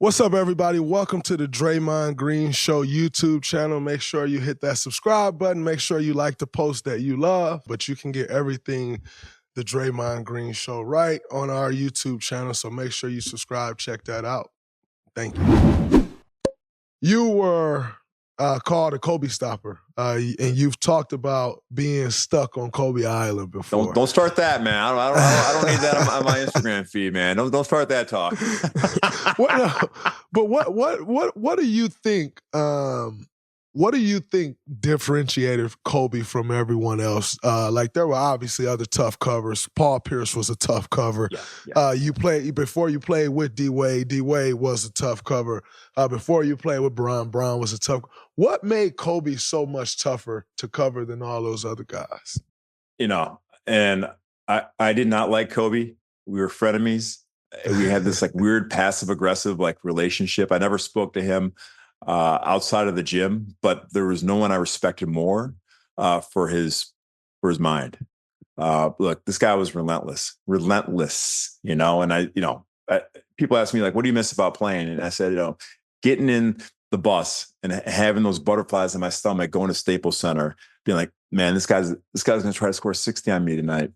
What's up, everybody? Welcome to the Draymond Green Show YouTube channel. Make sure you hit that subscribe button. Make sure you like the post that you love. But you can get everything the Draymond Green Show right on our YouTube channel. So make sure you subscribe. Check that out. Thank you. You were called a Kobe stopper, and you've talked about being stuck on Kobe Island before. Don't start that, man. I don't need that on my Instagram feed, man. Don't start that talk. But what do you think? What do you think differentiated Kobe from everyone else? Like there were obviously other tough covers. Paul Pierce was a tough cover. Yeah. You played with D Wade. D Wade was a tough cover. Before you played with Brown was a tough. What made Kobe so much tougher to cover than all those other guys? And I did not like Kobe. We were frenemies. We had this like weird passive aggressive like relationship. I never spoke to him outside of the gym, but there was no one I respected more for his mind. Look, this guy was relentless, and people ask me like, what do you miss about playing? And I said, getting in the bus and having those butterflies in my stomach, going to Staples Center, being like, man, this guy's going to try to score 60 on me tonight.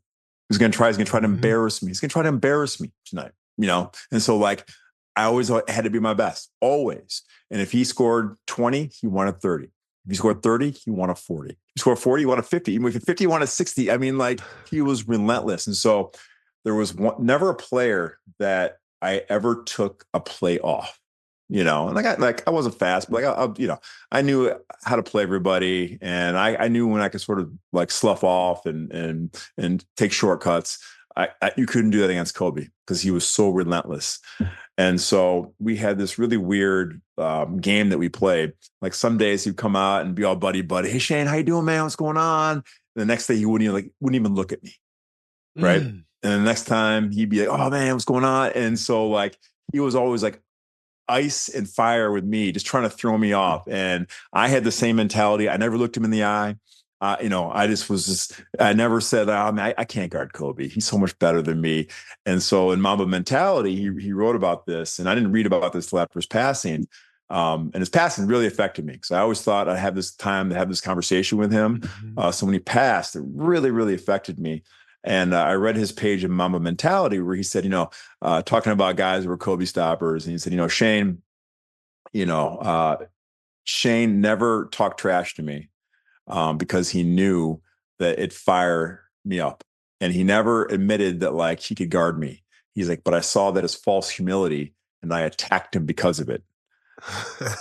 He's going to try to embarrass me. He's going to try to embarrass me tonight, And so like, I always had to be my best, always. And if he scored 20, he wanted 30. If he scored 30, he wanted 40. If he scored 40, he wanted 50. Even if he 50, he wanted 60. I mean, like he was relentless. And so there was never a player that I ever took a play off. And I wasn't fast, but I knew how to play everybody, and I knew when I could sort of like slough off and take shortcuts. You couldn't do that against Kobe because he was so relentless. And so we had this really weird game that we played. Like some days he'd come out and be all buddy. Hey Shane, how you doing, man? What's going on? And the next day he wouldn't even look at me, right? And the next time he'd be like, oh man, what's going on? And so like he was always like ice and fire with me, just trying to throw me off. And I had the same mentality. I never looked him in the eye. I never said, I can't guard Kobe. He's so much better than me. And so in Mamba Mentality, he wrote about this, and I didn't read about this till after his passing. And his passing really affected me because I always thought I'd have this time to have this conversation with him. So when he passed, it really, really affected me. And I read his page in Mamba Mentality where he said, talking about guys who were Kobe stoppers. And he said, Shane never talked trash to me because he knew that it'd fire me up. And he never admitted that like he could guard me. He's like, but I saw that as false humility and I attacked him because of it.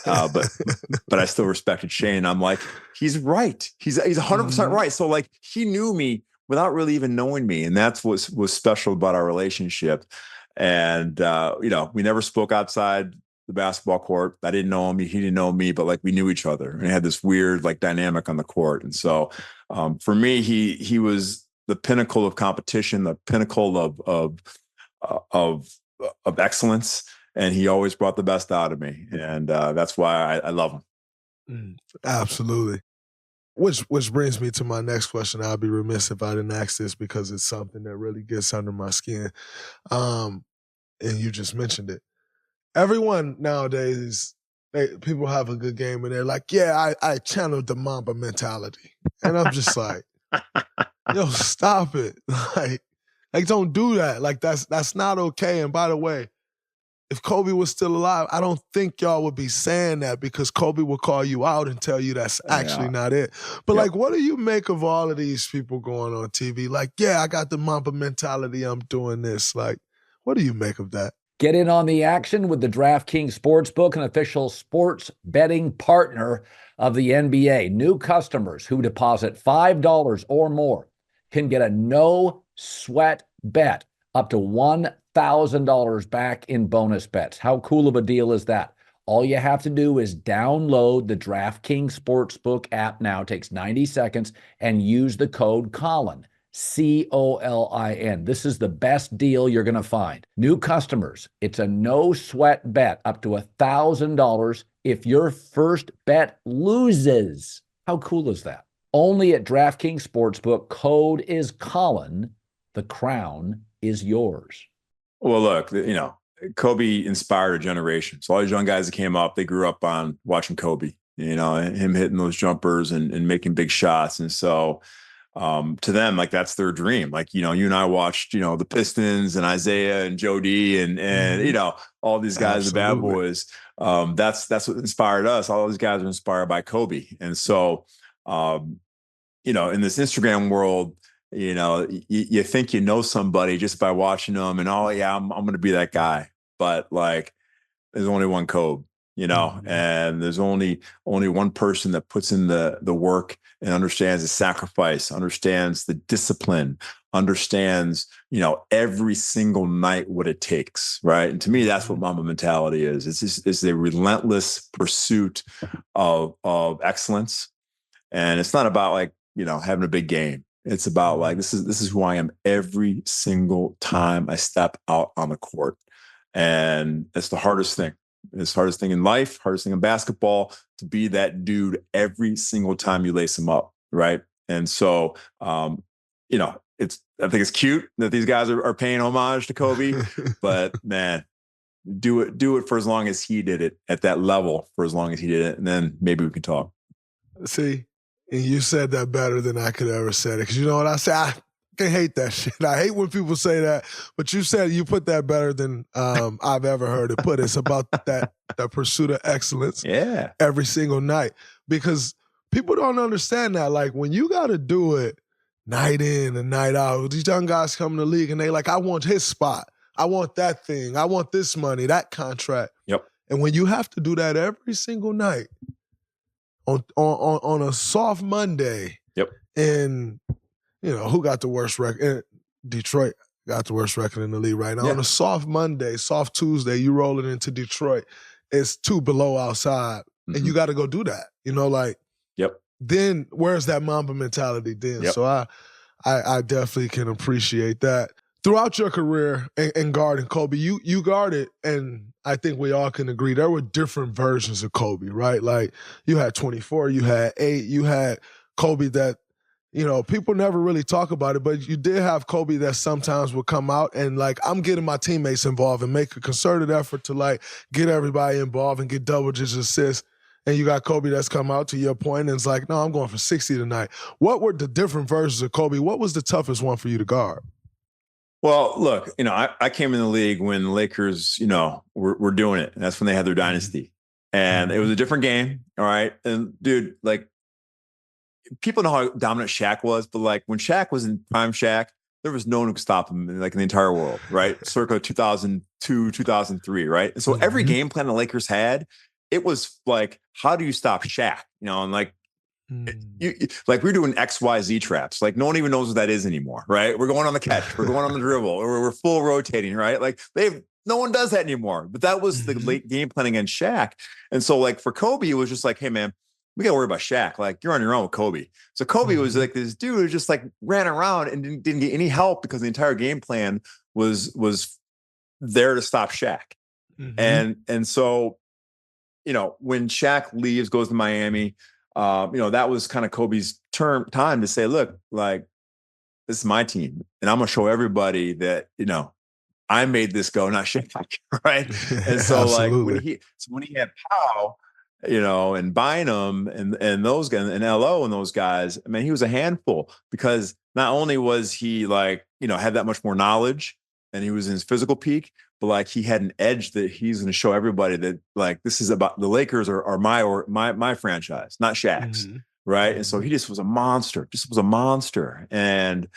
But I still respected Shane. I'm like, he's right. He's 100% right. So like he knew me without really even knowing me. And that's what was special about our relationship. And, we never spoke outside the basketball court. I didn't know him. He didn't know me, but like we knew each other and had this weird like dynamic on the court. And so for me, he was the pinnacle of competition, the pinnacle of excellence. And he always brought the best out of me. And that's why I love him. Absolutely. Which brings me to my next question. I'd be remiss if I didn't ask this because it's something that really gets under my skin. And you just mentioned it. Everyone nowadays, people have a good game and they're like, yeah, I channeled the Mamba mentality. And I'm just like, yo, stop it. Like don't do that. Like that's not okay. And by the way, if Kobe was still alive, I don't think y'all would be saying that because Kobe will call you out and tell you that's actually not it. But like, what do you make of all of these people going on TV? Like, yeah, I got the Mamba mentality. I'm doing this. Like, what do you make of that? Get in on the action with the DraftKings Sportsbook, an official sports betting partner of the NBA. New customers who deposit $5 or more can get a no-sweat bet up to $1,000 back in bonus bets. How cool of a deal is that? All you have to do is download the DraftKings Sportsbook app now. It takes 90 seconds and use the code Colin, COLIN. This is the best deal you're going to find. New customers, it's a no-sweat bet up to $1,000 if your first bet loses. How cool is that? Only at DraftKings Sportsbook. Code is Colin. The crown is yours. Well, look, Kobe inspired a generation. So all these young guys that came up, they grew up on watching Kobe, him hitting those jumpers and making big shots. And so to them, like, that's their dream. Like, you and I watched, the Pistons and Isaiah and Jody and all these guys, the bad boys. That's what inspired us. All these guys are inspired by Kobe. And so, in this Instagram world, you think somebody just by watching them and, oh yeah, I'm going to be that guy. But like, there's only one Kobe, and there's only one person that puts in the work and understands the sacrifice, understands the discipline, understands, every single night what it takes. Right. And to me, that's what Mamba mentality is. It's a relentless pursuit of excellence. And it's not about like, having a big game. It's about like, this is who I am every single time I step out on the court. And it's the hardest thing. It's the hardest thing in life, hardest thing in basketball, to be that dude every single time you lace him up. Right. And so, I think it's cute that these guys are paying homage to Kobe, but man, do it for as long as he did it at that level, for as long as he did it. And then maybe we can talk. See, and you said that better than I could ever say it. Because you know what I say? I can hate that shit. I hate when people say that. But you put that better than I've ever heard it put. It's about that pursuit of excellence every single night. Because people don't understand that. Like, when you got to do it night in and night out, these young guys come in the league and they like, I want his spot. I want that thing. I want this money, that contract. Yep. And when you have to do that every single night, on a soft Monday. Yep. And, who got the worst record? Detroit got the worst record in the league right now. Yeah. On a soft Monday, soft Tuesday, you roll it into Detroit. It's 2 below outside. And you got to go do that. Yep. Then where's that Mamba mentality then? Yep. So I definitely can appreciate that. Throughout your career in guarding Kobe, you guarded, and I think we all can agree, there were different versions of Kobe, right? Like, you had 24, you had 8, you had Kobe that, people never really talk about it, but you did have Kobe that sometimes would come out and like, I'm getting my teammates involved and make a concerted effort to like get everybody involved and get double-digit assists. And you got Kobe that's come out, to your point, and it's like, no, I'm going for 60 tonight. What were the different versions of Kobe? What was the toughest one for you to guard? Well, look, I came in the league when the Lakers, were doing it. And that's when they had their dynasty. And it was a different game. All right. And dude, like, people know how dominant Shaq was, but like, when Shaq was in prime Shaq, there was no one who could stop him, like, in the entire world, right? Circa 2002, 2003, right? And so every game plan the Lakers had, it was like, how do you stop Shaq? And like, like, we're doing XYZ traps. Like, no one even knows what that is anymore, right? We're going on the catch, we're going on the dribble, or we're full rotating, right? Like, no one does that anymore. But that was the late game plan against Shaq. And so, like, for Kobe, it was just like, hey man, we got to worry about Shaq. Like, you're on your own with Kobe. So Kobe was like this dude who just like ran around and didn't get any help because the entire game plan was there to stop Shaq. And so, when Shaq leaves, goes to Miami, that was kind of Kobe's time to say, look, like, this is my team, and I'm going to show everybody that, I made this go, not Shaq, right? And so like, when he had Powell, and Bynum and those guys and LO and those guys, I mean, he was a handful, because not only was he like, had that much more knowledge and he was in his physical peak, but like, he had an edge that he's going to show everybody that like, this is about the Lakers are my franchise, not Shaq's. Right. And so he just was a monster, And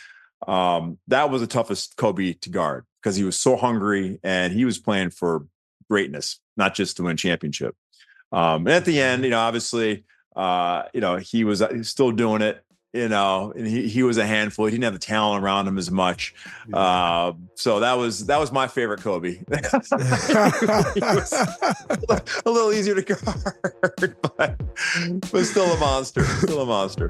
that was the toughest Kobe to guard, because he was so hungry and he was playing for greatness, not just to win championship. And at the end, obviously, he was still doing it, and he was a handful. He didn't have the talent around him as much. So that was my favorite Kobe. He was a little easier to guard, but still a monster.